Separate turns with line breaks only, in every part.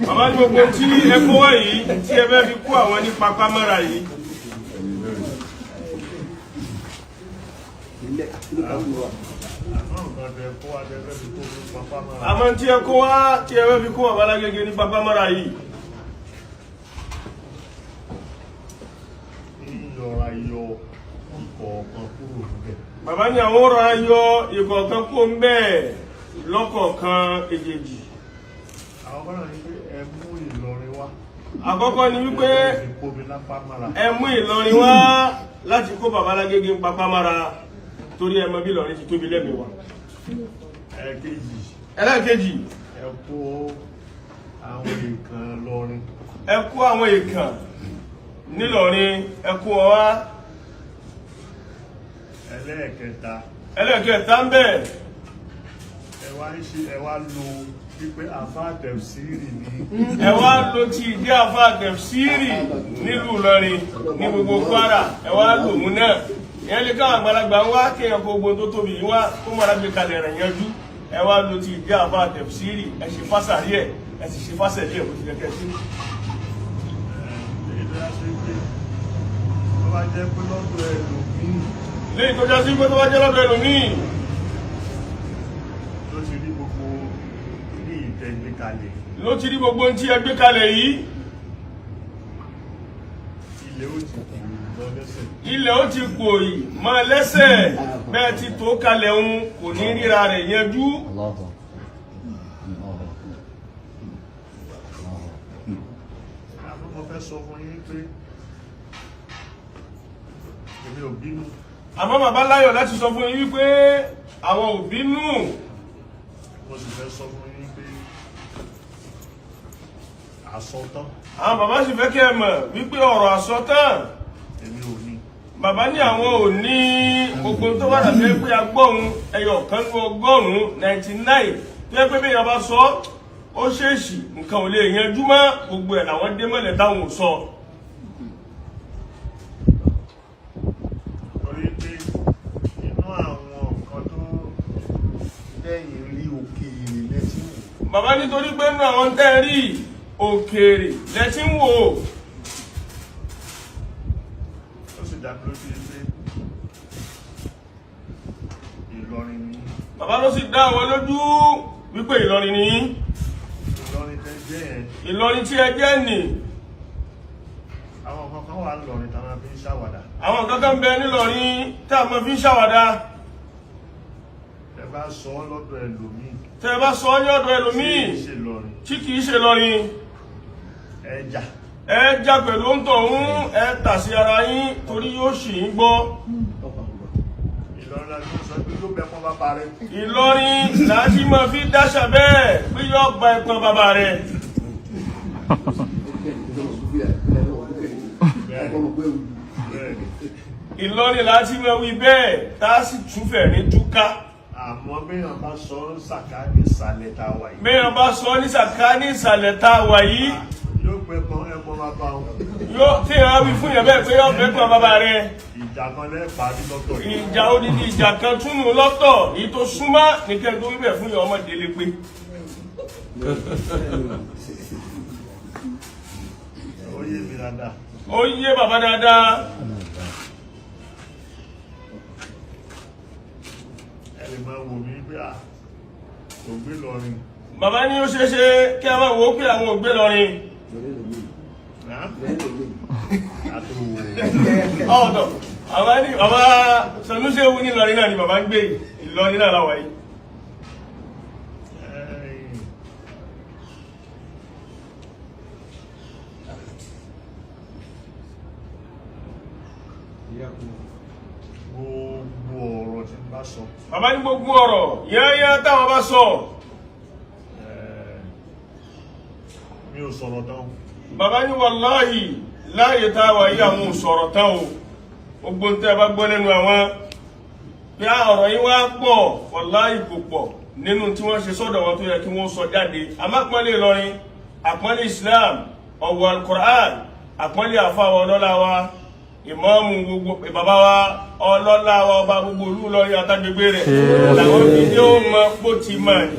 Bàbá ní gbogbo tí ẹ kó wá yìí tí ẹ fẹ́ fi kó àwọn ní papámọ́ra yìí. Àmọ́ tí ẹ kó wá tí ẹ fẹ́ fi kó bàbá lágége ní papámọ́ra yìí. Bàbá ní àwọn ọ̀rọ̀ ayọ̀ ìkọ̀ọ̀kan kó ń bẹ́ẹ̀ lọ́kọ̀ọ̀kan èjèèjì. Àkọ́kọ́ ni wípé ẹ mú Ìlọrin wá láti kó bàbá lágége ń papámọ́ra torí ẹ mọ̀ bí Ìlọrin ti tóbi lẹ́mìí wa. Ẹlẹ́ẹ̀kejì
ẹ kó àwọn èèkàn lọ́rin.
Ẹ kó àwọn èèkàn nílọrin ẹ kó wọn wá. Ẹlẹ́ẹ̀kẹta ń bẹ.
Ẹ wá lo wípé àfáà tẹ̀fsírì ní.
Ẹ wá lo ti ìdí àfáà tẹ̀fsírì nílùú Ìlọrin ní gbogbo Kwara. Ẹ wá lò mú náà. Ìyẹn lè káwọn àgbàlagbà ń wá kí ẹ̀kọ́ ogun tó tóbi yìí wá kó mọ̀ra gbé kalẹ̀ rẹ̀ yanjú. Ẹ wá lo ti ìdí àfáà tẹ̀fsírì ẹ ṣe fásàrí ẹ̀ ẹ sì ṣe fásẹ̀ díẹ̀ kò ti kẹ́kẹ́ sí. Lẹ́yìn tó jẹ́ sí pé tó wá jẹ́ lọ́dọ̀ ẹlòmíì. Ló ti rí gbogbo tí ẹ gbé kalẹ̀ yìí. Ilẹ̀ ó ti pòyì máa lẹ́sẹ̀ bẹ́ẹ̀ ti tó kalẹ̀ ń kò ní ríra rẹ̀ yanjú.
Mo fẹ́ sọ fún yín pé èmi ò bínú.
Àmọ́ bàbá láyọ̀ láti sọ fún yín wípé àwọn ò bínú.
Mo sì fẹ́ sọ fún yín pé àsọtán.
Àwọn bàbá sì fẹ́ kí ẹ mọ̀ wípé ọ̀rọ̀ àsọtán.
Èmi ò ní.
Bàbá ní àwọn ò ní gbogbo tó wà láti pé agbóhun ẹyọ kan ní 199 tó yẹ pé bí èèyàn bá sọ ó ṣèèṣì nǹkan ò lè yanjú mọ́ gbogbo ẹ̀ làwọn dé mọ́lẹ̀ táwọn ò sọ.
Torí pé inú àwọn nǹkan tó lẹ́yìn rí òkèèrè lẹ́tí wò.
Bàbá nítorí pé inú àwọn tẹ́ rí òkèèrè lẹ́tí wò.
Ó sì dá lójú pé Ìlọrin ni.
Bàbá ló sì dá àwọn lójú wípé Ìlọrin ni.
Ìlọrin tẹ́ jẹ́ ẹ̀.
Ìlọrin tí ẹ jẹ́ nì.
Àwọn kankan wà nílọrin tá máa fi ń ṣàwàdà.
Àwọn kankan bẹ nílọrin tá máa fi ń ṣàwàdà.
Tẹ́ bá sọ ọ́ lọ́dọ̀ ẹlòmíì.
Tẹ́ bá sọ ọ́ ní ọ̀dọ̀ ẹlòmíì tí kìí ṣe Ìlọrin.
Ẹjà.
Ẹ jà pẹ̀lú ń tọ̀hún ẹ tà sí ara yín torí yóò ṣì ń gbọ́.
Ìlọrin láti sọ pé yóò bẹ pọn bàbá rẹ.
Ìlọrin láti máa fi dáṣà bẹ́ẹ̀ pé yóò gba ẹ̀pọ̀n bàbá rẹ̀. Ìlọrin láti máa wí bẹ́ẹ̀ tá a sì túfẹ̀ ní túká.
Àmọ́ béèyàn bá sọ ní sàkáání ìsàlẹ̀ tá a wà yìí.
Béèyàn bá sọ ní sàkáání ìsàlẹ̀ tá a wà yìí.
Yóò pẹ́ pọn ẹ̀pọ̀n bàbá wọn.
Yóò tí ìhàn wí fún yẹn bẹ́ẹ̀ pé yóò fẹ́ pọn bàbá rẹ̀.
Ìjà kan lẹ́ẹ̀pá ní lọ́tọ̀ yìí.
Ìjà odidi ìjà kan tún mú lọ́tọ̀ èyí tó súnmọ́ nìkẹ́ tó wíbẹ̀ fún yẹn ọmọdé lé pé.
Ó yé mi dáadáa.
Ó yé bàbá dáadáa.
Ẹ lè máa wò mí pé kò gbé lọrin.
Bàbá ní ó ṣeéṣe kí a máa wò ó pé àwọn ò gbé lọrin. Ọ̀dọ̀ bàbá SANNU-SHEU ní Ìlọrin náà ni bàbá ń gbé Ìlọrin náà láwàá yìí.
Gbogbo ọ̀rọ̀ tí n bá sọ.
Bàbá ní gbogbo ọ̀rọ̀ yẹ́yẹ́ táwọn bá sọ.
Mi ò sọ̀rọ̀ tán.
Bàbá ní wàláhì láàyè táwà yí àwọn sọ̀rọ̀ tán o. Gbogbo ń tẹ́ bá gbọ́ lẹ́nu àwọn bí a ọ̀rọ̀ yìí wá pọ̀ wàláhì kò pọ̀ nínú tí wọ́n ṣe sọ́dọ̀ wọn tó yẹ kí wọ́n sọ jáde. Àmọ́pọ́nlé Ìlọrin, àpọ́nlé Islam, ọ̀wọ̀ Al-Qur'an, àpọ́nlé àfáwọ̀ ọlọ́lá wa, ìmáàmù gbogbo bàbá wa ọlọ́lá wa ọba gbogbo olú Ìlọrin àtàgbègbè rẹ̀ làwọn fi ní ó mọ bó ti mọ̀ ní.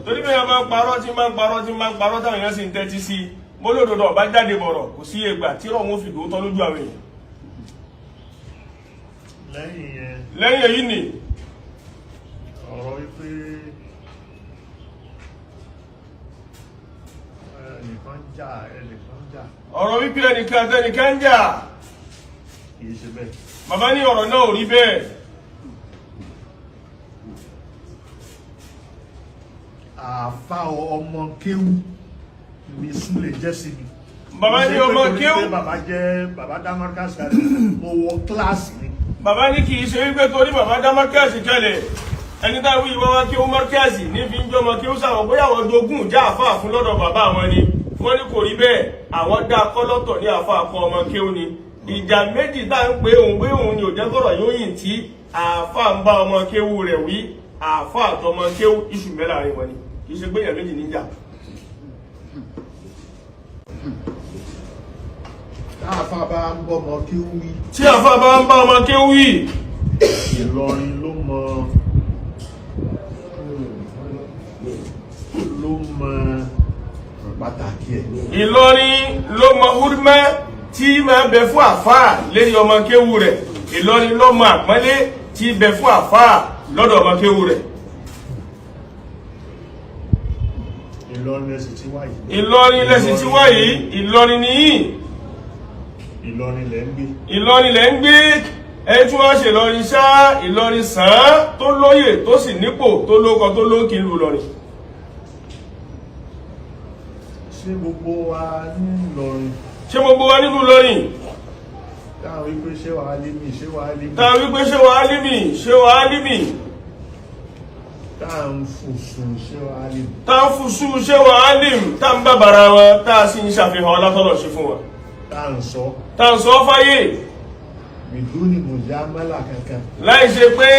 torí bẹ́ẹ̀ máa ń parọ́ tí máa ń parọ́ tí máa ń parọ́ táwọn èèyàn sì ń tẹ́tí sí bólódodo ọba jáde bọ̀rọ̀ kò sí ìgbà tí ọ̀hún fi dòótọ́ lójú àwọn èèyàn. lẹ́yìn èyí ni
ọ̀rọ̀ wípé ẹnìkan jà
ọ̀rọ̀ wípé ẹnìkan jà
kìí ṣe bẹ́ẹ̀.
bàbá ní ọ̀rọ̀ náà ò rí bẹ́ẹ̀.
àfà ọmọ kéwú ni Súlè jẹ́ sí mi.
bàbá ní ọmọ kéwú
bàbá dá MARKAZ mo wọ kíláàsì ni.
bàbá ní kìí ṣe wípé torí bàbá dá MARKAZ kalẹ̀ ẹni tá wí ìwọ́n wá kí ó MARKAZ ní fi ń jọmọ kí ó sàwọn bóyá àwọn jogún já àfáà fún lọ́dọ̀ bàbá àwọn ni wọ́n ní kò rí bẹ́ẹ̀ àwọn dá kọ́lọ́tọ̀ ní àfáà kọ́ ọmọ kí ó ni ìjà méjì tá ń pé òun ni ò jẹ́ kọ́rọ̀ yóò yìn tí àfáà ń bá ọmọ kéwú rẹ̀ wí àfáà àtọmọ kéwú iṣu mẹ́la rẹ̀ wọ́n ni kì í ṣe pé èèyàn méjì níjà.
àfáà bá ń bọ́ ọmọ kéwú wí.
tí àfáà bá ń bá ọmọ kéwú wí.
Ìlọrin ló mọ pàtàkì ẹ̀.
Ìlọrin ló mọ húrúmẹ́ tí máa bẹ fún àfáà lérí ọmọ kéwú rẹ̀. Ìlọrin ló mọ àpọ́nlé tí bẹ fún àfáà lọ́dọ̀ ọmọ kéwú rẹ̀.
Ìlọrin lẹ́sìn tí wáyé.
Ìlọrin lẹ́sìn tí wáyé. Ìlọrin nìyí.
Ìlọrin lẹ́ ń gbé.
Ìlọrin lẹ́ ń gbé. Ẹni tí wọ́n ṣe Ìlọrin ṣá Ìlọrin sàn án tó lóyè tó sì nípò tó lóko tó lókè ìlú Ìlọrin.
Ṣé gbogbo wa ní Ìlọrin?
Ṣé gbogbo wa nínú Ìlọrin?
Táwọn wípé ṣé wàá límì ṣé wàá límì.
Táwọn wípé ṣé wàá límì ṣé wàá límì.
Táwọn fùsùn ṣé wàá límì.
Táwọn fùsùn ṣé wàá límì. Táwọn bàbàrà wọn tá a sì ń ṣàfihàn ọlátọ́lọ̀ ṣe fún wọn. Táwọn sọ fáyé.
Bìdúnì mùjámálà kankan.
Láì ṣe pé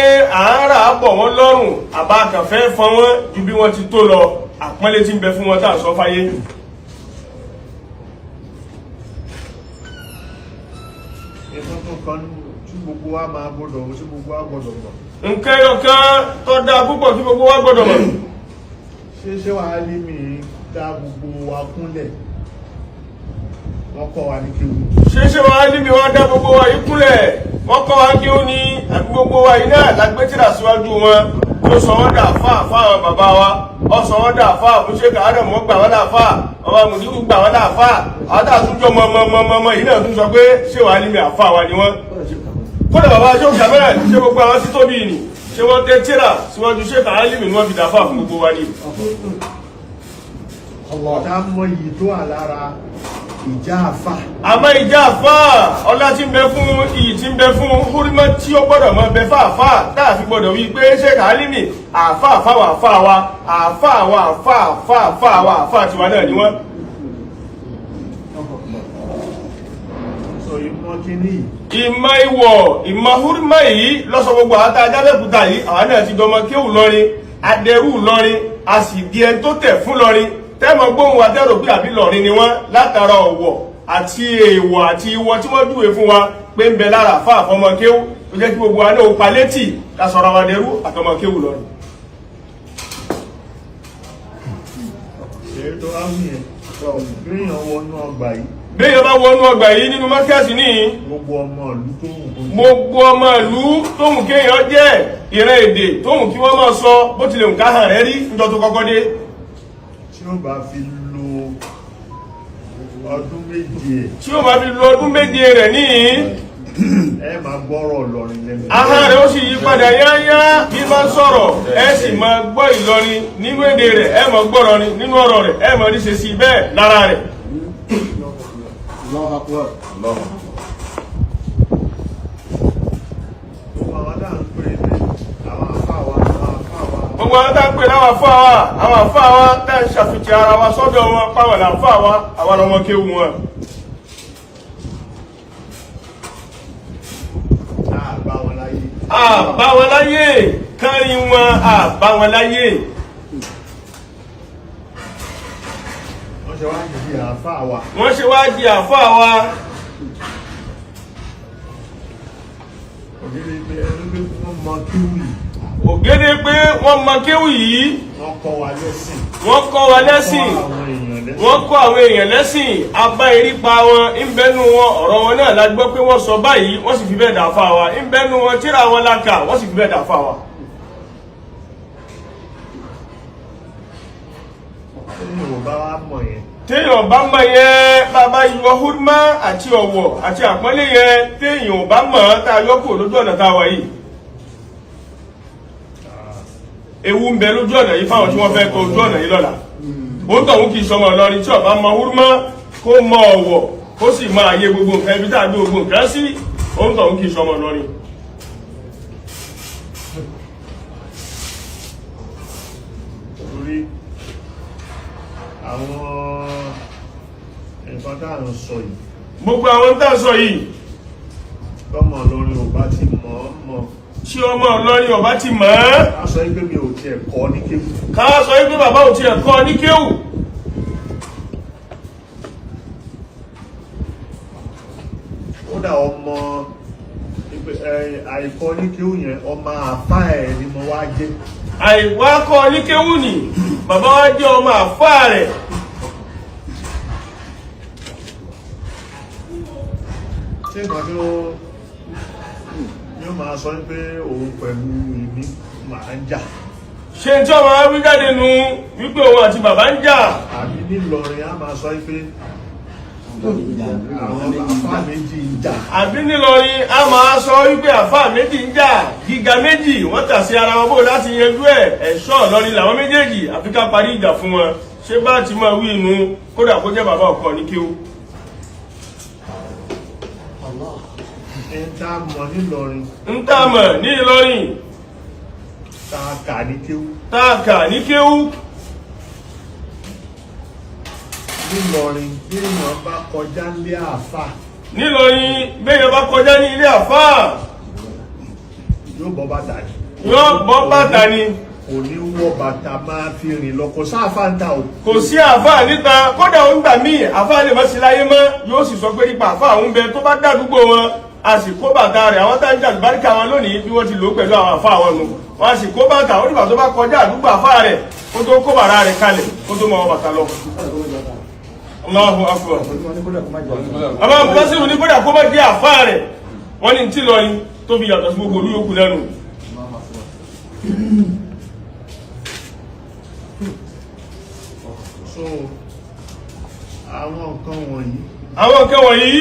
àárà bọ̀ wọ́n lọ́rùn àbá kàfẹ́ fọn wọ́n ju bí wọ́n ti tó lọ àpọ́nlé tí ń bẹ fún wọn táwọn sọ fáyé.
Ìtọ́tún kan tí gbogbo wa máa gbọ́dọ̀ tí gbogbo wa gbọ́dọ̀ mọ̀.
Nǹkan ẹyọkan tó dáa púpọ̀ tí gbogbo wa gbọ́dọ̀ mọ̀.
Ṣé wàá lé mi dá gbogbo wa kúnlẹ̀? Wọ́n kọ́ wa ní kéwú.
Ṣé wàá lé mi wọ́n dá gbogbo wa yìí kúnlẹ̀? Wọ́n kọ́ wa kí ó ní àbí gbogbo wa yìí náà lágbé tírà síwájú wọn tó sọ wọ́n dà fáà fáwọn bàbá wa. Ọ sọ wọ́n dà fáà fún ṣé kàádọ̀ mọ́ gbà wọ́n dà fáà. Ọba Mudiru gbà wọ́n dà fáà. Àwọn tá a tún jọ mọ yìí náà tún sọ pé ṣé wàá lé mi àfáà wa ni wọ́n. Kódà bàbá ṣé ó ṣàbẹ̀rẹ̀ ṣé gbogbo àwọn tí tóbi ni ṣé wọ́n tẹ́ tírà síwájú ṣé kàádọ̀ mi ni wọ́n fi dà fáà fún gbogbo wa ni.
Ọ̀tá mọ iyì tó wà lára ìjà àfà.
Àmọ́ ìjà àfà ọlá tí ń bẹ fún iyì tí ń bẹ fún húrímọ́ tí ó gbọ́dọ̀ mọ bẹ fáàfà táàfi gbọ́dọ̀ wí pé ṣé kàálímì àfà wa àfà tiwa náà ni wọ́n.
Sọ ìmọ̀ kíní.
Ìmọ̀ ìwọ̀ ìmọ̀ húrímọ́ yìí lọ́sọ gbogbo àtà ajábẹ́kúta yìí àwọn náà ti dọmọ kéwù lọrin adẹrù lọrin a sì di ẹni tó tẹ̀ fún lọrin tẹ́mọ̀ gbóhùn wa tẹ́rò pé àbí lọrin ni wọ́n látara ọ̀wọ̀ àti èèwọ̀ àti ìwọ tí wọ́n júwe fún wa pé ń bẹ lára àfá àfọmọ kéwú tó jẹ́ kí gbogbo wa náà pa létí lásọ̀rọ̀ wa dẹrú àtọmọ kéwú lọrin.
Ṣé tó á wù yẹn gbéyàn wọnú ọgbà yìí.
Béèyàn bá wọnú ọgbà yìí nínú MARKAZ ní
gbogbo ọmọ ìlú tó wù kó jẹ́.
gbogbo ọmọ ìlú tó wù kéèyàn jẹ́ ìran èdè tó wù kí wọ́n máa sọ bó tilẹ̀ ń ká hàn rẹ́ rí níjọ́ tó kọ́kọ́ dé.
Tí ó bá fi lo ọdún méje.
Tí ó bá fi lo ọdún méje rẹ̀ ní
ẹ máa gbọ́rọ̀ Ìlọrin lẹ́nu.
ahọ́n rẹ̀ ó sì yí padà yáyá bí máa ń sọ̀rọ̀ ẹ sì máa gbọ́ Ìlọrin nínú èdè rẹ̀ ẹ máa gbọ́rọ̀ ni nínú ọ̀rọ̀ rẹ̀ ẹ máa rí ṣe sí bẹ́ẹ̀ lára rẹ̀.
Allahu Akbar. Gbogbo àwọn tá à ń pè ní àwọn àfáà wa.
Gbogbo àwọn tá ń pè láwọn àfáà wa tá ń ṣàfihàn ara wa sọ́dọ̀ wọn páwọn làfáà wa àwọn ọmọ kéwù wọn. Àbá wọn láyé kárí wọn àbá wọn láyé.
Wọ́n ṣe wá di àfáà wa.
Wọ́n ṣe wá di àfáà wa.
Ògèdè pé wọ́n mọ kéwù yìí.
Ògèdè pé wọ́n mọ kéwù yìí.
wọ́n kọ́ wa lẹ́sìn.
wọ́n kọ́ wa lẹ́sìn. wọ́n kọ́ àwọn èèyàn lẹ́sìn. abá erípa wọn ìbẹ́nu wọn ọ̀rọ̀ wọn náà la gbọ́ pé wọ́n sọ báyìí wọ́n sì fi bẹ́ẹ̀ dà fà wá. ìbẹ́nu wọn tíra wọn la kà wọ́n sì fi bẹ́ẹ̀ dà fà wá. téèyàn bá mọ̀ yẹn bàbá yọ húdmá àti ọ̀wọ̀ àti àpọ́nlé yẹn téèyàn bá mọ̀ tá a yọ kúrò lójú ọ̀nà tá a wà yìí. ewu ń bẹ lójú ọ̀nà yìí fáwọn tí wọ́n fẹ́ tọ ojú ọ̀nà yìí lọ́la. ó ń tọ̀hún kì í sọmọ Ìlọrin tí ọba mọ húdmá kó mọ ọ̀wọ̀ kó sì mọ àyè gbogbo nǹkan ibi tá a gbé gbogbo nǹkan sí ó ń tọ̀hún kì í sọmọ Ìlọrin.
àwọn nǹkan tá à ń sọ yìí.
gbogbo àwọn tá à ń sọ yìí.
ọmọ Ìlọrin ò bá ti mọ̀ ọ́ mọ̀.
tí ọmọ Ìlọrin ò bá ti mọ̀ ọ́.
ká sọ pé mi ò tiẹ̀ kọ́ ní kéwù.
ká sọ pé bàbá ò tiẹ̀ kọ́ ní kéwù.
kódà ọmọ àìkọ́ ní kéwù yẹn ọmọ àfá ẹ̀ ni mo wá jẹ́.
àìwá kọ́ ní kéwù ni bàbá wa jẹ́ ọmọ àfá rẹ̀.
ṣé nǹkan tí yóò máa sọ pé òun pẹ̀lú ìmí máa ń jà.
ṣé tí ọmọ wa wí jáde nu wípé òun àti bàbá ń jà.
àbí nílọrin á máa sọ pé àwọn àfá méjì ń jà.
àbí nílọrin á máa sọ wípé àfá méjì ń jà gíga méjì wọ́n tà sí ara wọn bó láti yanjú ẹ̀ ẹ̀ṣọ́ Ìlọrin làwọn méjèèjì àfi ká parí ìjà fún wọn. ṣé bá ti máa wí inú kódà kó jẹ́ bàbá ọkọ ní kéwú.
ń tá mọ̀ nílọrin.
ń tá mọ̀ ní Ìlọrin.
tá a kà ní kéwú.
tá a kà ní kéwú.
nílọrin bí èèyàn bá kọjá nílé àfà.
nílọrin bí èèyàn bá kọjá ní ilé àfà.
yóò bọ́ bàtà ni.
yóò bọ́ bàtà ni.
kò ní wọ bàtà máa fi rìn lọ kò sáfà ń ta o.
kò sí àfà níta kódà ó ń gbà míì àfà lè má sí láyé mọ́ yóò sì sọ pé nípa àfà àwọn bẹ tó bá dàdúgbò wọn a sì kó bàtà rẹ̀ àwọn tá ń jà àlùbáríkà wọn lónìí bí wọ́n ti lò ó pẹ̀lú àwọn àfà wọn nù wọn a sì kó bàtà ó nígbà tó bá kọjá àdúgbò àfà rẹ̀ kó tó kó bàrà rẹ̀ kalẹ̀ kó tó mọ ọ bàtà lọ. Allahu akbar. Àmọ́ Bùkásírù ní kódà kó má jẹ́ àfá rẹ̀ wọ́n ní tí lọ ní tó fi yàtọ̀ sí gbogbo olú yókù lẹ́nu.
So àwọn nǹkan wọ̀nyí.
àwọn nǹkan wọ̀nyí.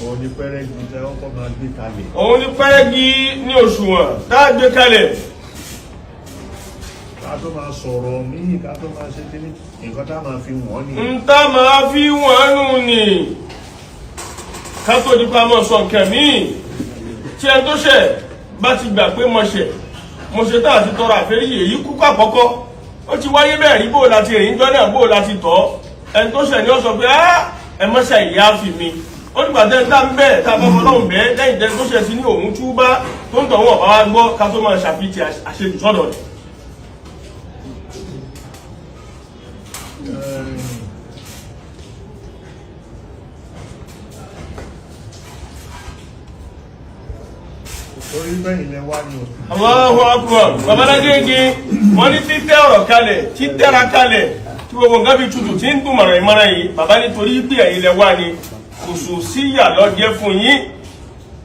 òun ni pẹ́rẹ́gì tẹ́ ọkọ̀ máa gbé kalẹ̀.
òun ni pẹ́rẹ́gì ní òṣùwọ̀n tá a gbé kalẹ̀.
ká tó máa sọ̀rọ̀ míì ká tó máa ṣe kíní nǹkan tá máa fi wọ́n ni.
ń tá máa fi wọ́n nù ni ká tó di pa mọ́ sọ nǹkan míì tí ẹ tó ṣẹ̀ bá ti gbà pé mo ṣe tá àti tọrọ àforíjì èyí kúkú àkọ́kọ́ ó ti wáyé bẹ́ẹ̀ rí bóò láti rìn jọ́ náà bóò láti tọ́ ẹni tó ṣẹ̀ ni ó sọ pé ẹ mọ́ṣẹ́ ìyá fi mi ó nígbà tẹ́ ń dá ń bẹ́ẹ̀ tá a bá fọlọ́hùn bẹ́ẹ̀ lẹ́yìn tẹ́ tó ṣẹ̀ sí ní òun túbá tó ń tọ̀ wọ́n bá wá gbọ́ ká tó máa ṣàfihàn àṣejù sọ́dọ̀ rẹ̀.
orí bẹ́yìn lẹ wá ní o.
Allahu akbar. Babalágége wọ́n ní títẹ́ ọ̀rọ̀ kalẹ̀ títẹ́ra kalẹ̀ tí gbogbo nǹkan fi tutù tí ń dùn mọ̀ràn ìmọ̀ràn yìí bàbá nítorí pé ẹ̀yin lẹ wá ni khususiyya ló jẹ́ fún yín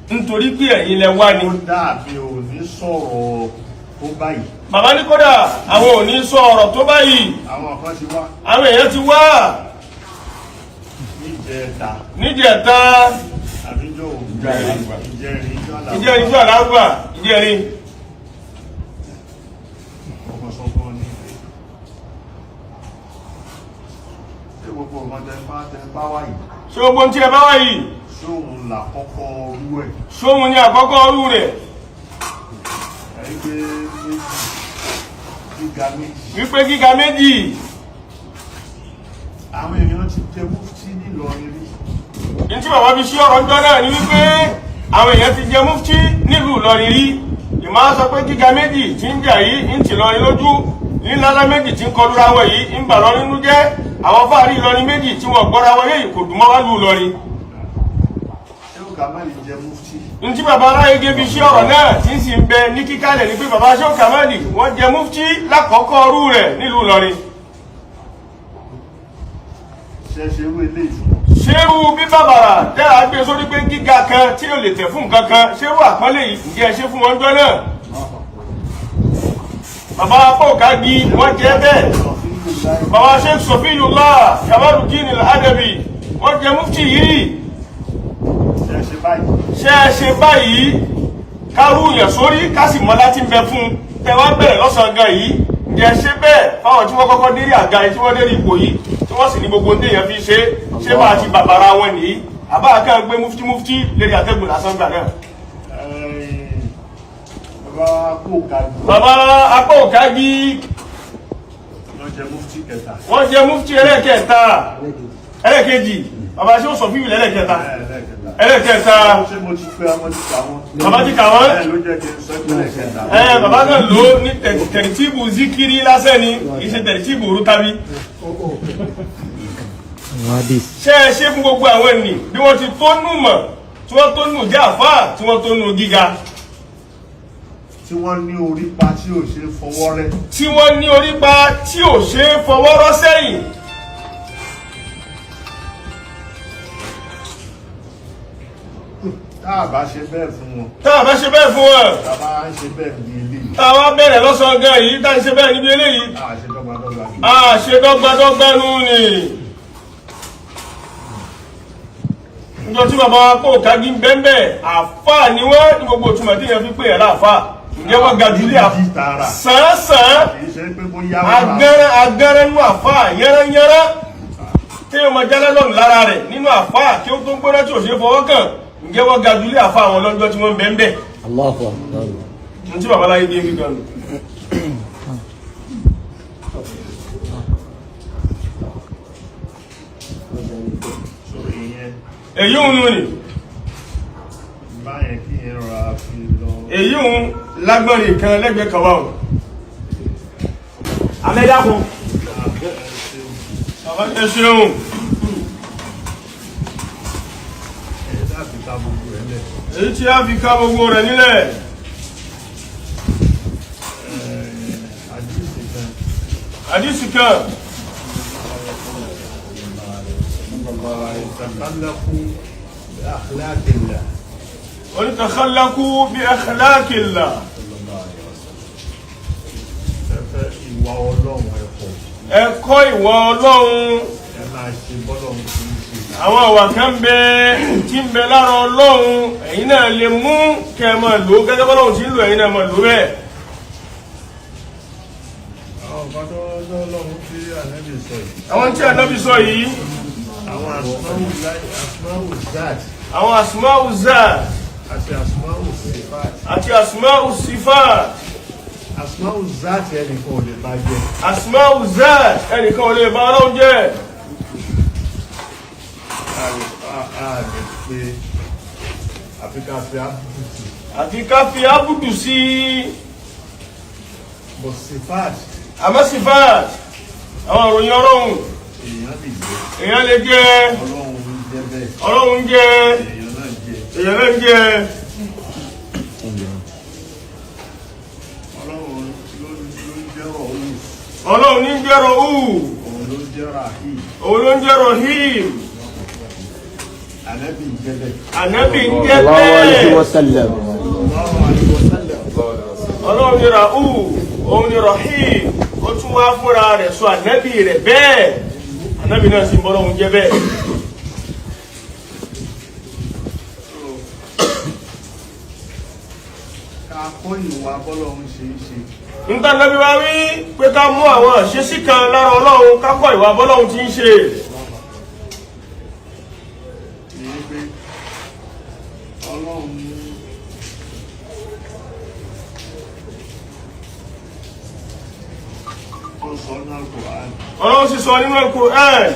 nítorí pé ẹ̀yin lẹ wá ni.
ó dàbí ò ní sọ̀rọ̀ tó báyìí.
bàbá ní kódà àwọn ò ní sọ ọ̀rọ̀ tó báyìí.
àwọn kan ti wá.
àwọn èèyàn ti wá. níjẹta.
àbíjọ́
ìjẹrin ìjọ àlágbà ìjẹrin.
ọmọ sọ́kọ́ ní ṣé gbogbo ọmọ tẹ bá wáyìí.
ṣé gbogbo tí ẹ bá wáyìí.
ṣóhun làkọ́kọ́ orú ẹ̀.
ṣóhun ni àkọ́kọ́ orú rẹ̀. wípé gíga méjì.
àwọn èèyàn ti jẹ mufti nílọrin rí.
ní tí bàbá fi ṣí ọ̀rọ̀ ń jọ náà ni wípé àwọn èèyàn ti jẹ mufti nílùú Ìlọrin rí. ìmọ̀ sọ pé gíga méjì tí ń jà yìí ń tì lọrin lójú nílálá méjì tí ń kọlu ra wọn yìí ń bà lọ nínú jẹ́ àwọn fáàrí Ìlọrin méjì tí wọ́n gbọ́ra wọn yìí kò dùn mọ́ wá lù Ìlọrin.
Kamali jẹ́ mufti.
Ntí bàbá aráyé gẹ́bí iṣẹ́ ọ̀rọ̀ náà tí ń sì ń bẹ ní kíkálẹ̀ ní pé bàbá Shehu Kamali wọ́n jẹ mufti lákọ̀ọ́kọ́ ọrú rẹ̀ nílùú Ìlọrin.
Ṣerú ilé ìfún.
Ṣerú bí bàbàrà dára gbé sórí pé gíga kan tí ó lè tẹ̀ fún nǹkan kan, ṣerú àpọ́nlé yìí ǹjẹ́ ṣe fún wọn jọ náà. Bàbá Apọ̀kági wọ́n jẹ́ bẹ́ẹ̀. Bàbá Sheikh Sofiyullah Kamaluddin Al-Adabi wọ́n jẹ mufti yìí. Ṣé ẹ ṣe báyìí kárú yàn sórí kásì mọ́ láti ń bẹ fún tẹwàá bẹ̀rẹ̀ lọ́sàn gan yìí. Ǹjẹ́ ṣe bẹ́ẹ̀ fáwọn tí wọ́n kọ́kọ́ dérí àga yìí tí wọ́n dérí ipò yìí tí wọ́n sì ní gbogbo téèyàn fi ṣe bá àti bàbára wọn nìyí àbá kan gbé mufti lérí àtẹ́gùn lásán gbà náà. Bàbá Apọ̀kági wọ́n jẹ mufti ẹlẹ́kẹta ẹlẹ́kejì bàbá Shehu Sofiyullah ẹlẹ́kẹta ẹlẹ́kẹta bàbá ti kà wọ́n bàbá kan lò ní tẹ̀rìtìbù zikiri lásán ni kì í ṣe tẹ̀rìtìbù rútàbí. Ṣé ẹ ṣe fún gbogbo àwọn ènìyàn bí wọ́n ti tó nù mọ̀ tí wọ́n tó nù jẹ́ àfáà tí wọ́n tó nù gíga.
Tí wọ́n ní orípa tí ò ṣe fọwọ́ rẹ́.
Tí wọ́n ní orípa tí ò ṣe fọwọ́ rọ́ sẹ́yìn.
Táà bá ṣe bẹ́ẹ̀ fún wọn.
Táà bá ṣe bẹ́ẹ̀ fún wọn.
Tàbá ń ṣe bẹ́ẹ̀ ní eléyìí.
Táwa bẹ̀rẹ̀ lọ́sàn gan yìí tá ń ṣe bẹ́ẹ̀ níbi eléyìí. Ṣe dọ́gbadọ́gba nù ni. Níjọ́ tí bàbá Apọ̀kági ń bẹ́ẹ̀ àfáà ni wọ́n ní gbogbo òtúmọ̀ tí yẹn fi pè ẹ̀rá àfáà. Ǹjẹ́ wọ́n ga jùlé sàn-án agẹ́rẹ́ nínú àfáà yẹ́rẹ́yẹ́rẹ́ tí yóò máa jálẹ́ lọ́nà lára rẹ̀ nínú àfáà kí ó tó gbóná tí ò ṣe fọwọ́ kàn. Ǹjẹ́ wọ́n ga jùlé àfáà àwọn lọ́jọ́ tí wọ́n ń bẹ́ẹ̀.
Allahu Akbar.
Ntí bàbá láyé dé ibi gan. Èyí ń nù ni.
Báyẹn kí ẹ rọra fi lọ.
Èyí ń lágbọ́nrin kan lẹ́gbẹ̀ẹ́ kan wà o. Àmẹ́dàkùn. Ẹ ṣeun. Èyí tí a fi ká gbogbo rẹ̀ nílẹ̀. Àdísì kan. Onítakhallaku bí akhlaqillah.
Ìwà Ọlọ́run
ẹ̀kọ́ ìwà Ọlọ́run.
Ẹ máa ṣe bọ́lọ́run tí ń ṣe.
Àwọn àwà kan bẹ tí ń bẹ lára Ọlọ́run ẹ̀yin náà lè mú kẹ́ máa lò gẹ́gẹ́ bọ́lọ́run tí ń lò ẹ̀yin náà máa lò bẹ́ẹ̀. Àwọn tí Ànábì sọ yìí.
Àwọn
asmáù zat. Àti asmáù sifat.
Asmáù zat ẹnìkan ò lè bá jẹ́.
Asmáù zat ẹnìkan ò lè bá Ọlọ́run jẹ́. Àfi ká fi ábùdù sí.
Bọ̀ sifat.
Àmọ́ sifat àwọn òròyìn Ọlọ́run. Èèyàn lè jẹ́. Ọlọ́run jẹ́. Èèyàn náà jẹ́. Ọlọ́run ní jẹ́ Ra'uf. Òun ló ń jẹ́ Rahim. Ànábì ń jẹ́ bẹ́ẹ̀. Ọlọ́run ní Ra'uf, òun ní Rahim. Ó tún wá fúnra rẹ̀ sọ ànábì rẹ̀ bẹ́ẹ̀. Ànábì náà sì ń bọ́ Ọlọ́run jẹ́ bẹ́ẹ̀.
Kọ́ ìwà bọ́lọ́run ṣe é ṣe.
Nígbà Nábì wá wí pé ká mú àwọn ìṣesí kan lára Ọlọ́run ká kọ́ ìwà bọ́lọ́run tí ń ṣe. Ọlọ́run sì sọ nínú Al-Qur'an.